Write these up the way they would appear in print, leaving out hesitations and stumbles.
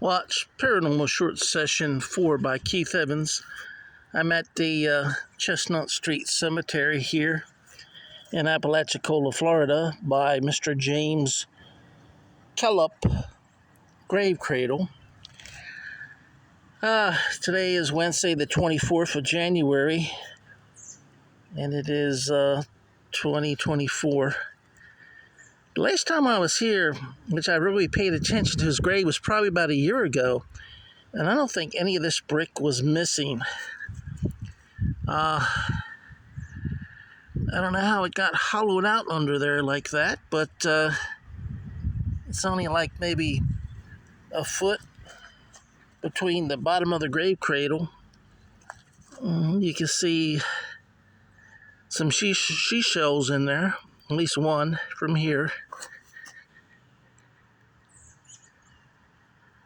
Watch Paranormal Short Session 4 by Keith Evans. I'm at the Chestnut Street Cemetery here in Apalachicola, Florida by Mr. James Kellop grave cradle. Today is Wednesday the 24th of January and it is 2024. The last time I was here, which I really paid attention to his grave, was probably about a year ago. And I don't think any of this brick was missing. I don't know how it got hollowed out under there like that, but it's only like maybe a foot between the bottom of the grave cradle. You can see some she shells in there, at least one from here.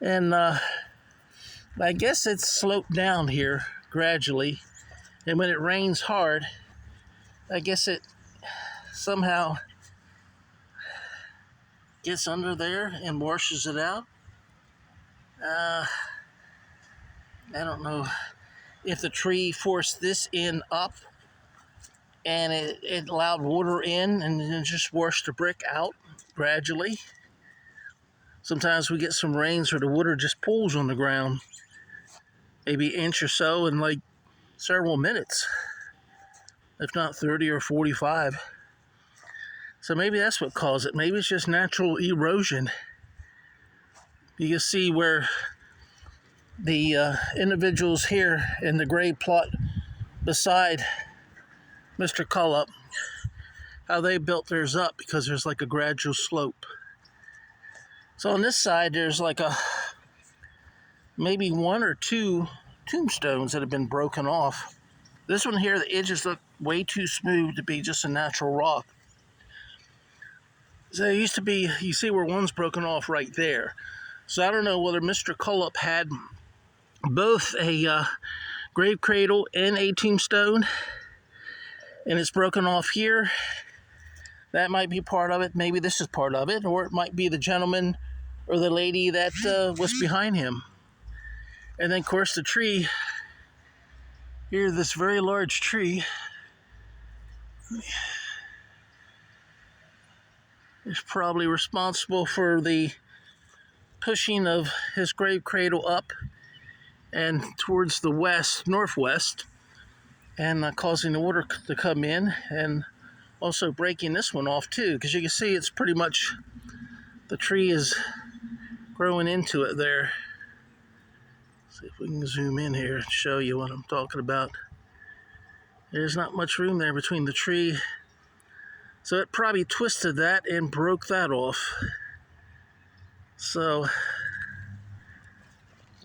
And I guess it's sloped down here gradually. And when it rains hard, I guess it somehow gets under there and washes it out. I don't know if the tree forced this end up and it allowed water in and then just washed the brick out gradually. Sometimes we get some rains where the water just pools on the ground, maybe an inch or so in like several minutes, if not 30 or 45. So maybe that's what caused it. Maybe it's just natural erosion. You can see where the individuals here in the grave plot beside Mr. Cullop, how they built theirs up because there's like a gradual slope. So on this side, there's like maybe one or two tombstones that have been broken off. This one here, the edges look way too smooth to be just a natural rock. So there used to be, you see where one's broken off right there. So I don't know whether Mr. Cullop had both a grave cradle and a tombstone, and it's broken off here. That might be part of it. Maybe this is part of it, or it might be the gentleman or the lady that was behind him. And then, of course, the tree here, this very large tree, is probably responsible for the pushing of his grave cradle up and towards the northwest, and causing the water to come in, and also breaking this one off too, because you can see it's pretty much, the tree is growing into it there. See if we can zoom in here and show you what I'm talking about. There's not much room there between the tree, so it probably twisted that and broke that off. So,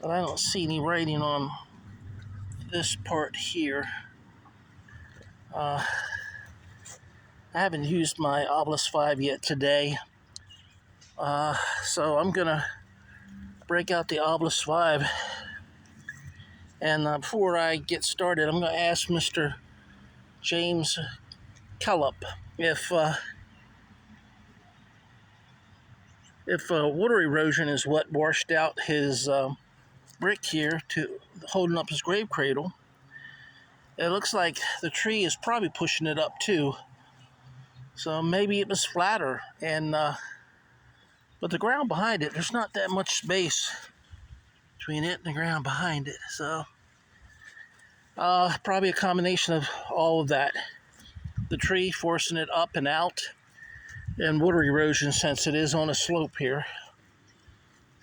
but I don't see any writing on this part here. I haven't used my Obelisk 5 yet today, so I'm gonna break out the Obelisk 5. And before I get started, I'm going to ask Mr. James Kellop if water erosion is what washed out his brick here to holding up his grave cradle. It looks like the tree is probably pushing it up too. So maybe it was flatter, and but the ground behind it, there's not that much space between it and the ground behind it, so probably a combination of all of that. The tree forcing it up and out, and water erosion since it is on a slope here.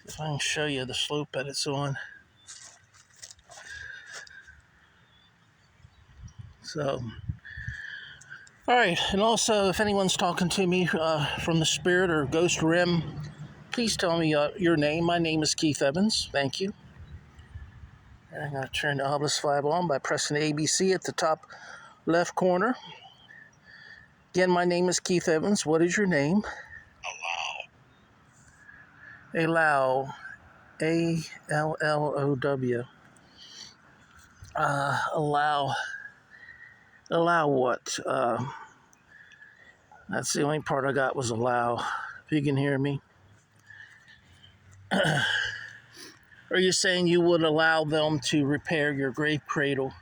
If I can show you the slope that it's on. So, all right, and also if anyone's talking to me from the spirit or ghost rim, please tell me your name. My name is Keith Evans. Thank you. I'm going to turn the Obelisk 5 on by pressing the ABC at the top left corner. Again, my name is Keith Evans. What is your name? Allow. A-L-L-O-W. Allow. Allow what? That's the only part I got was allow. If you can hear me. Or are you saying you would allow them to repair your grave cradle?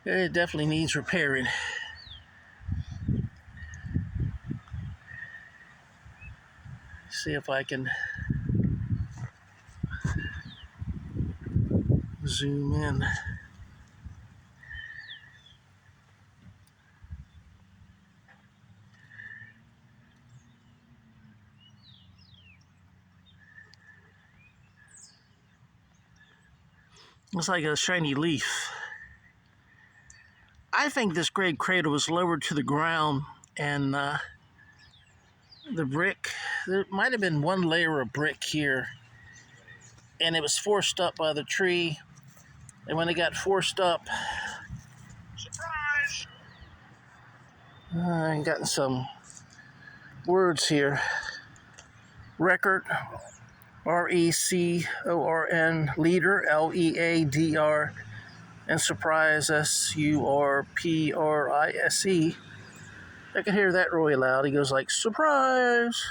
It definitely needs repairing. See if I can zoom in. Looks like a shiny leaf. I think this grave cradle was lowered to the ground, and the brick, there might have been one layer of brick here, and it was forced up by the tree. And when it got forced up, surprise! I got some words here. Record, RECORN, leader, LEADR, and surprise, SURPRISE. I could hear that really loud. He goes like, surprise!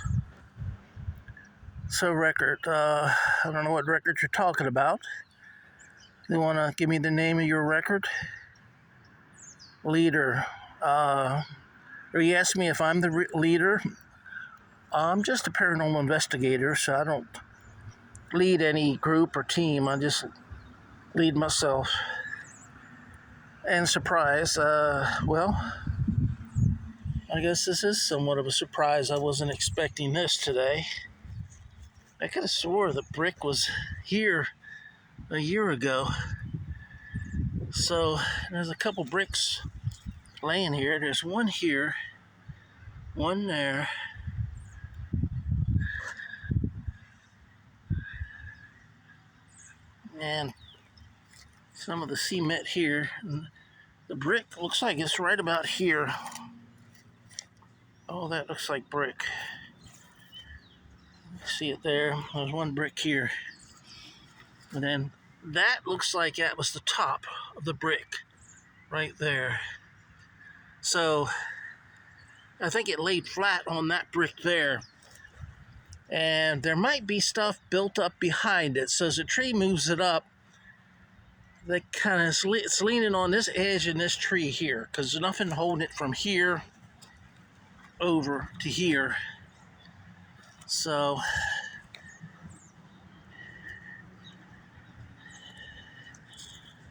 So record, I don't know what record you're talking about. You want to give me the name of your record? Leader. Or you asked me if I'm the leader. I'm just a paranormal investigator, so I don't lead any group or team. I just lead myself. And surprise, well, I guess this is somewhat of a surprise. I wasn't expecting this today. I could have swore the brick was here a year ago. So there's a couple bricks laying here. There's one here, one there. And some of the cement here. And the brick looks like it's right about here. Oh, that looks like brick. See it there? There's one brick here. And then that looks like that was the top of the brick right there. So I think it laid flat on that brick there. And there might be stuff built up behind it. So as the tree moves it up, that kind of it's leaning on this edge in this tree here, because there's nothing holding it from here over to here. So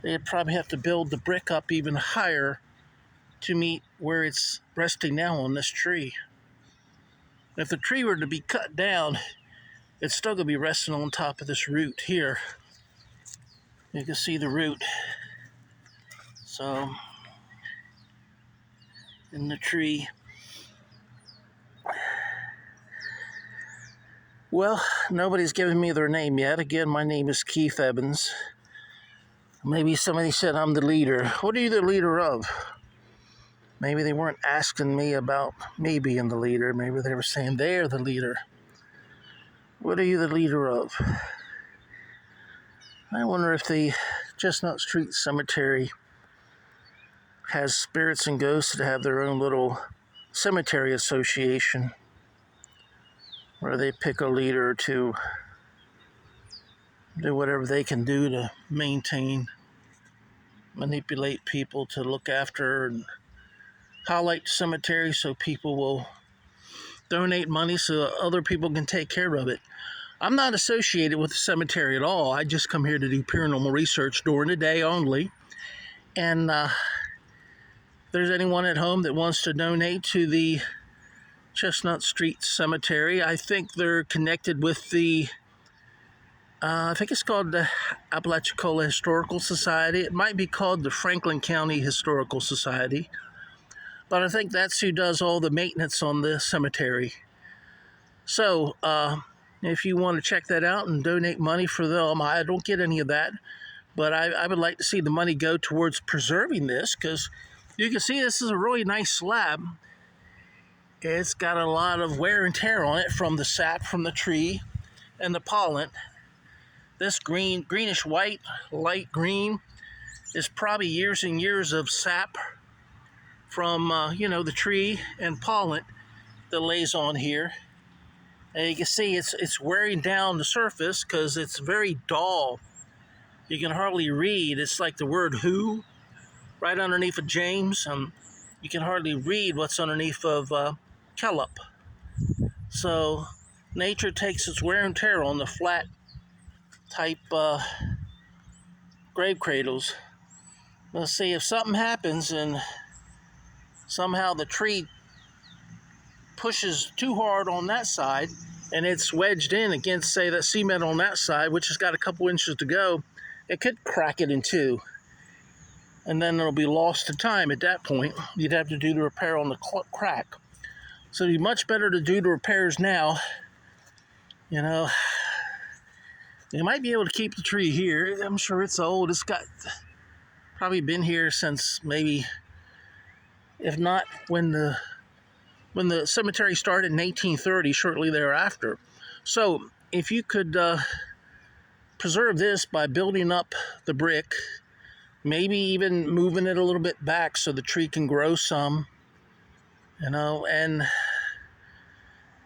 they'd probably have to build the brick up even higher to meet where it's resting now on this tree. If the tree were to be cut down, it's still going to be resting on top of this root here. You can see the root. So, in the tree. Well, nobody's given me their name yet. Again, my name is Keith Evans. Maybe somebody said I'm the leader. What are you the leader of? Maybe they weren't asking me about me being the leader. Maybe they were saying they're the leader. What are you the leader of? I wonder if the Chestnut Street Cemetery has spirits and ghosts that have their own little cemetery association where they pick a leader to do whatever they can do to maintain, manipulate people to look after and highlight the cemetery so people will donate money so other people can take care of it. I'm not associated with the cemetery at all. I just come here to do paranormal research during the day only. And if there's anyone at home that wants to donate to the Chestnut Street Cemetery, I think they're connected with the, I think it's called the Apalachicola Historical Society. It might be called the Franklin County Historical Society. But I think that's who does all the maintenance on the cemetery. So, if you want to check that out and donate money for them, I don't get any of that. But I would like to see the money go towards preserving this, because you can see this is a really nice slab. It's got a lot of wear and tear on it from the sap from the tree and the pollen. This greenish white, light green, is probably years and years of sap from, the tree and pollen that lays on here. And you can see it's wearing down the surface because it's very dull. You can hardly read. It's like the word who right underneath of James. You can hardly read what's underneath of Kellop. So nature takes its wear and tear on the flat type grave cradles. Let's see if something happens and somehow the tree pushes too hard on that side and it's wedged in against, say, that cement on that side, which has got a couple inches to go. It could crack it in two, and then it'll be lost to time at that point. You'd have to do the repair on the crack. So it'd be much better to do the repairs now. You know, you might be able to keep the tree here. I'm sure it's old. It's got probably been here since maybe, if not when the cemetery started in 1830, shortly thereafter. So if you could preserve this by building up the brick, maybe even moving it a little bit back so the tree can grow some, and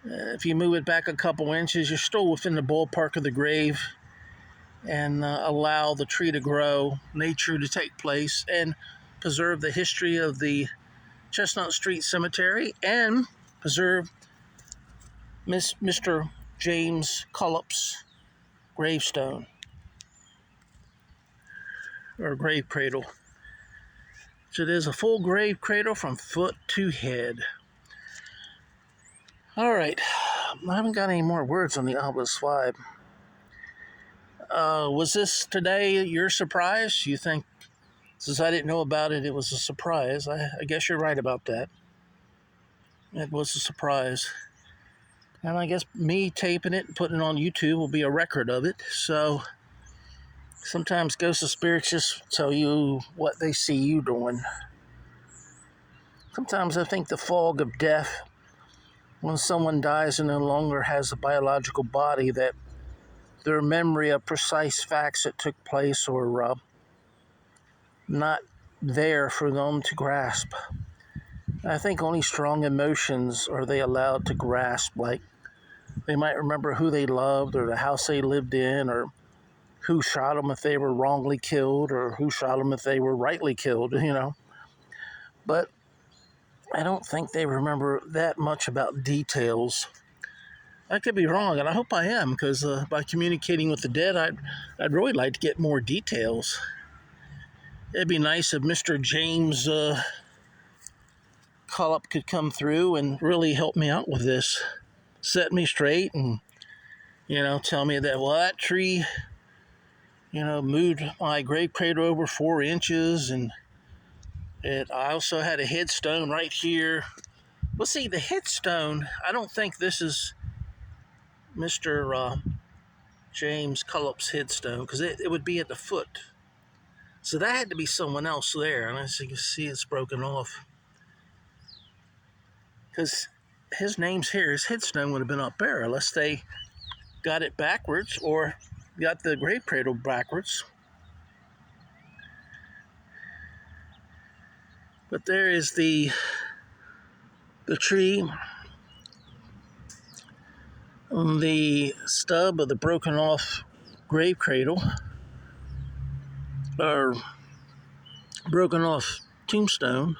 if you move it back a couple inches, you're still within the ballpark of the grave, and allow the tree to grow, nature to take place, and preserve the history of the Chestnut Street Cemetery, and preserve Mr. James Collop's gravestone, or grave cradle. So it is a full grave cradle from foot to head. All right, I haven't got any more words on the Obelisk 5. Was this today your surprise? You think, since I didn't know about it, it was a surprise? I guess you're right about that. It was a surprise. And I guess me taping it and putting it on YouTube will be a record of it. So sometimes ghosts and spirits just tell you what they see you doing. Sometimes I think the fog of death, when someone dies and no longer has a biological body, that their memory of precise facts that took place or not there for them to grasp. I think only strong emotions are they allowed to grasp, like they might remember who they loved or the house they lived in, or who shot them if they were wrongly killed, or who shot them if they were rightly killed, But I don't think they remember that much about details. I could be wrong, and I hope I am, because by communicating with the dead, I'd really like to get more details. It'd be nice if Mr. James Collop could come through and really help me out with this. Set me straight and, tell me that, well, that tree, moved my grave cradle over 4 inches, and I also had a headstone right here. Well, see, the headstone, I don't think this is Mr. James Collop's headstone, because it would be at the foot. So that had to be someone else there, and as you can see, it's broken off. Because his name's here, his headstone would have been up there, unless they got it backwards or got the grave cradle backwards. But there is the tree on the stub of the broken off grave cradle, or broken off tombstone.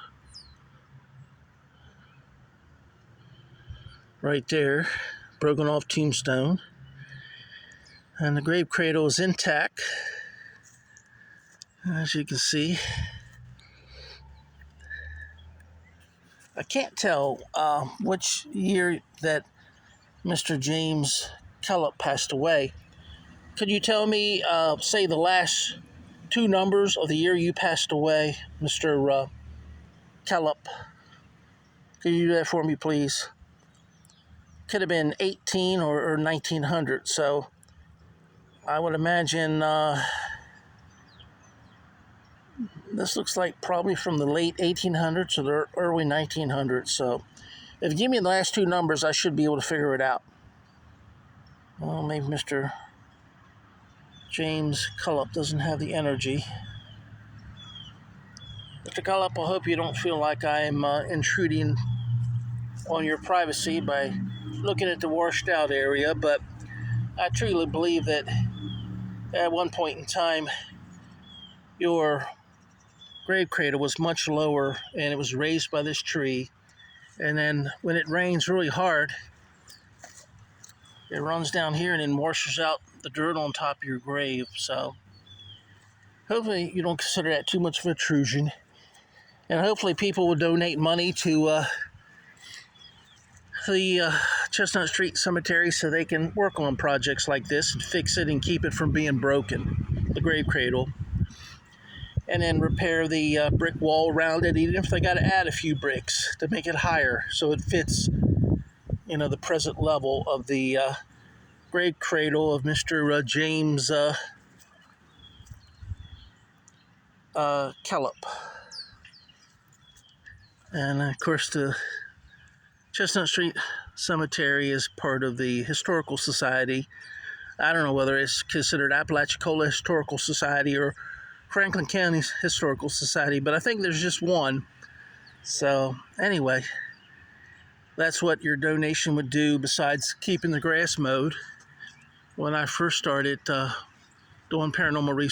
Right there, broken off tombstone. And the grave cradle is intact, as you can see. I can't tell which year that Mr. James Kellop passed away. Could you tell me, say, the last 2 numbers of the year you passed away, Mr. Kellop? Could you do that for me, please? Could have been 18 or 1900, so I would imagine this looks like probably from the late 1800s or the early 1900s. So if you give me the last 2 numbers, I should be able to figure it out. Well, maybe Mr. James Collop doesn't have the energy. Mr. Collop, I hope you don't feel like I'm intruding on your privacy by looking at the washed out area, but I truly believe that at one point in time, your grave cradle was much lower and it was raised by this tree. And then when it rains really hard, it runs down here and then washes out the dirt on top of your grave. So hopefully you don't consider that too much of an intrusion. And hopefully people will donate money to the Chestnut Street Cemetery so they can work on projects like this and fix it and keep it from being broken, the grave cradle. And then repair the brick wall around it, even if they got to add a few bricks to make it higher so it fits, the present level of the grave cradle of Mr. James Kellop. And of course, the Chestnut Street Cemetery is part of the Historical Society. I don't know whether it's considered Apalachicola Historical Society or Franklin County Historical Society, but I think there's just one. So anyway, that's what your donation would do besides keeping the grass mowed. When I first started doing paranormal research,